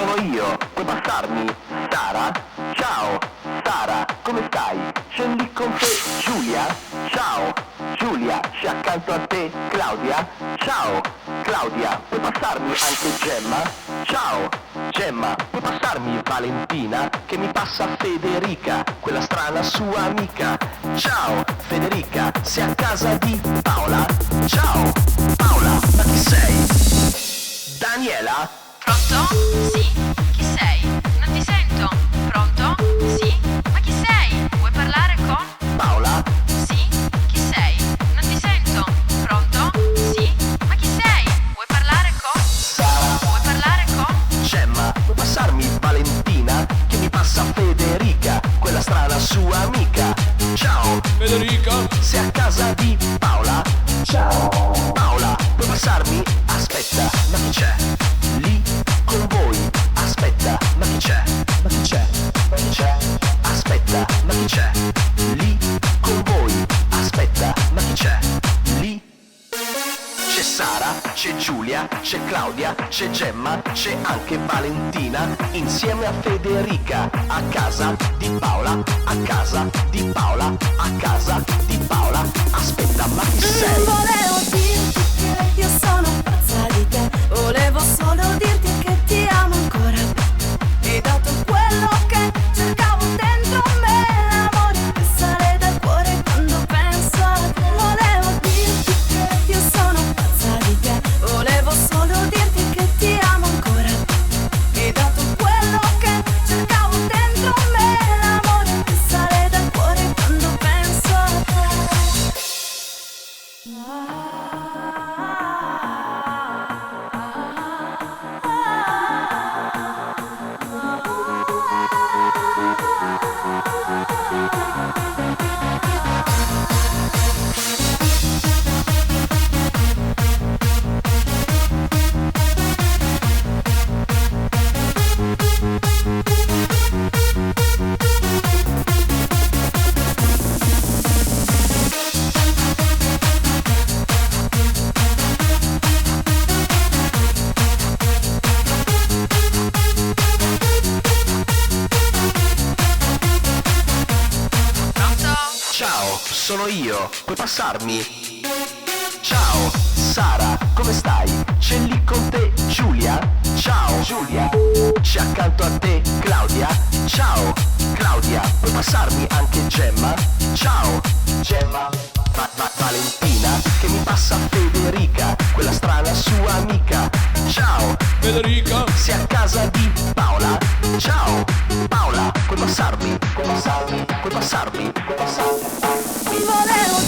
sono io, puoi passarmi? Sara? Ciao, Sara, come stai? C'è lì con te Giulia? Ciao, Giulia, c'è accanto a te Claudia? Ciao, Claudia, puoi passarmi anche Gemma? Ciao, Gemma, puoi passarmi Valentina? Che mi passa Federica, quella strana sua amica. Ciao, Federica, sei a casa di Paola? Ciao, Paola, ma chi sei? Daniela? Pronto? Sì? Chi sei? Non ti sento. Pronto? Sì? Ma chi sei? Vuoi parlare con? Paola? Sì? Chi sei? Non ti sento. Pronto? Sì? Ma chi sei? Vuoi parlare con? Sara? Vuoi parlare con? Gemma, puoi passarmi Valentina? Che mi passa Federica, quella strana sua amica. Ciao, Federica, sei a casa di Paola? Ciao, Paola, puoi passarmi? Aspetta, ma chi c'è? Lì con voi? Aspetta, ma chi c'è? Ma chi c'è? Ma chi c'è? Aspetta, ma chi c'è? Lì con voi? Aspetta, ma chi c'è? Lì? C'è Sara, c'è Giulia, c'è Claudia, c'è Gemma, c'è anche Valentina, insieme a Federica, a casa di Paola, a casa di Paola, a casa di Paola. Aspetta, ma chi sei? Volevo dirti che io sono pazza di te. Volevo solo dirti che ti amo ancora. Hai dato quello che cercavo dentro me, l'amore che sale dal cuore quando penso a te. Volevo dirti che io sono pazza di te. Volevo solo dirti che ti amo ancora. Hai dato quello che cercavo dentro me, l'amore che sale dal cuore quando penso a te. Pronto? Ciao, sono io, puoi passarmi? Ciao, Sara, come stai? C'è lì con te Giulia? Ciao, Giulia, c'è accanto a te Claudia? Ciao, Claudia, puoi passarmi anche Gemma? Ciao, Gemma, Valentina, che mi passa Federica, quella strana sua amica. Ciao, Federica, sei a casa di Paola? Ciao, Paola, puoi passarmi? Puoi passarmi? Puoi passarmi? Puoi passarmi? Volevo